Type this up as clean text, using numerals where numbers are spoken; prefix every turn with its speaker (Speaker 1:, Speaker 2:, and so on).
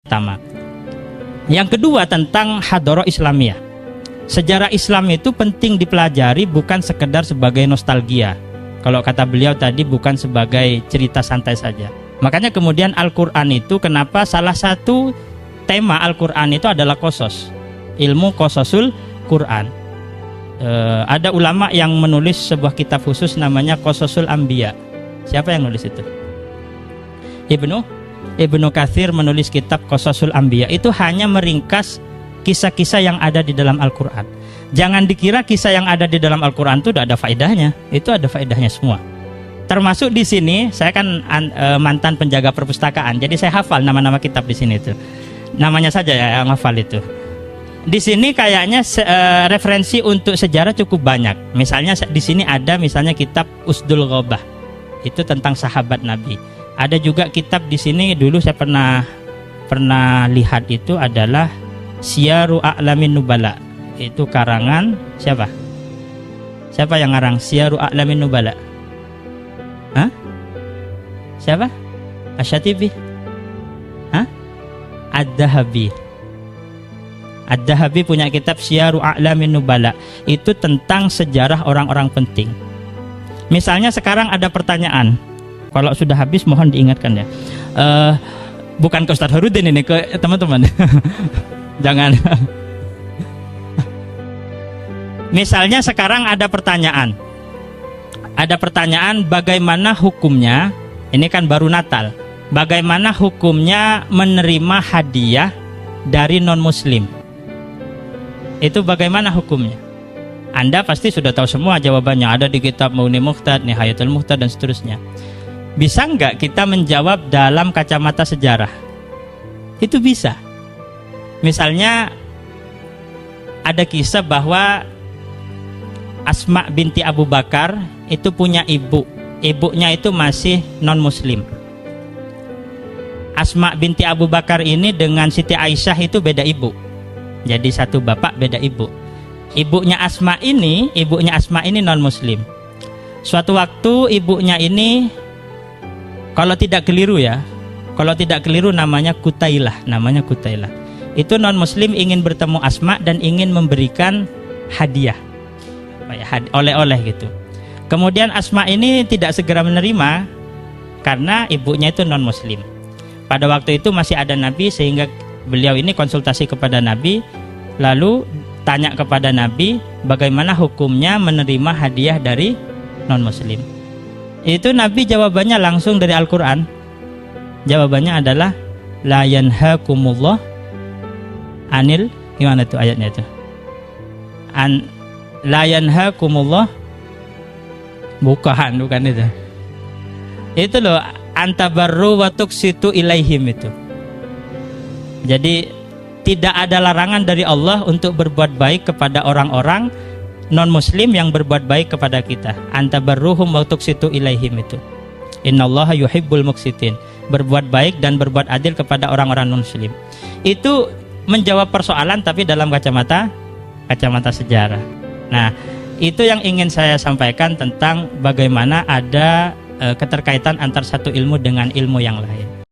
Speaker 1: pertama. Yang kedua tentang hadoroh Islamiyah. Sejarah Islam itu penting dipelajari, bukan sekedar sebagai nostalgia. Kalau kata beliau tadi, bukan sebagai cerita santai saja. Makanya kemudian Al-Quran itu, kenapa salah satu tema Al-Quran itu adalah qasas, ilmu qasasul Quran. Ada ulama yang menulis sebuah kitab khusus namanya Qasasul Anbiya. Siapa yang nulis itu? Ibnu Katsir menulis kitab Qasasul Anbiya. Itu hanya meringkas kisah-kisah yang ada di dalam Al-Quran. Jangan dikira kisah yang ada di dalam Al-Quran itu tidak ada faedahnya. Itu ada faedahnya semua. Termasuk di sini, saya kan mantan penjaga perpustakaan, jadi saya hafal nama-nama kitab di sini itu. Namanya saja ya yang hafal itu. Di sini kayaknya referensi untuk sejarah cukup banyak. Misalnya di sini ada misalnya kitab Usdul Ghabah. Itu tentang sahabat Nabi. Ada juga kitab di sini dulu saya pernah lihat, itu adalah Syiaru A'lamin Nubala. Itu karangan siapa? Siapa yang ngarang Syiaru A'lamin Nubala? Hah? Siapa? Asy-Syatibi? Hah? Ad-Dahabi. Ad-Dahabi punya kitab Syiaru A'lamin Nubala. Itu tentang sejarah orang-orang penting. Misalnya sekarang ada pertanyaan. Kalau sudah habis mohon diingatkan ya. Bukan ke Ustadz Harudin ini, ke teman-teman. Jangan. Misalnya sekarang ada pertanyaan. Ada pertanyaan bagaimana hukumnya, ini kan baru Natal, bagaimana hukumnya menerima hadiah dari non-muslim? Itu bagaimana hukumnya? Anda pasti sudah tahu semua jawabannya, ada di kitab Mughni Muhtad, Nihayatul Muhtad dan seterusnya. Bisa nggak kita menjawab dalam kacamata sejarah? Itu bisa. Misalnya ada kisah bahwa Asma binti Abu Bakar itu punya ibu. Ibunya itu masih non-muslim. Asma binti Abu Bakar ini dengan Siti Aisyah itu beda ibu. Jadi satu bapak beda ibu. Ibunya Asma ini non-muslim. Suatu waktu ibunya ini, kalau tidak keliru ya, kalau tidak keliru namanya Kutailah, Itu non-muslim ingin bertemu Asma dan ingin memberikan hadiah, oleh-oleh gitu. Kemudian Asma ini tidak segera menerima karena ibunya itu non-muslim. Pada waktu itu masih ada Nabi, sehingga beliau ini konsultasi kepada Nabi, lalu tanya kepada Nabi bagaimana hukumnya menerima hadiah dari non-muslim. Itu Nabi jawabannya langsung dari Al-Quran. Jawabannya adalah la yanhakumullah anil, gimana tuh ayatnya itu? La yanhakumullah, bukan itu. Itu loh, antabarru wa tuqsitu ilaihim itu. Jadi tidak ada larangan dari Allah untuk berbuat baik kepada orang-orang non-muslim yang berbuat baik kepada kita. Antabarruhum wa tuqsitu ilaihim itu. Innallaha yuhibbul muqsitin. Berbuat baik dan berbuat adil kepada orang-orang non-muslim. Itu menjawab persoalan tapi dalam kacamata sejarah. Nah, itu yang ingin saya sampaikan tentang bagaimana ada keterkaitan antar satu ilmu dengan ilmu yang lain.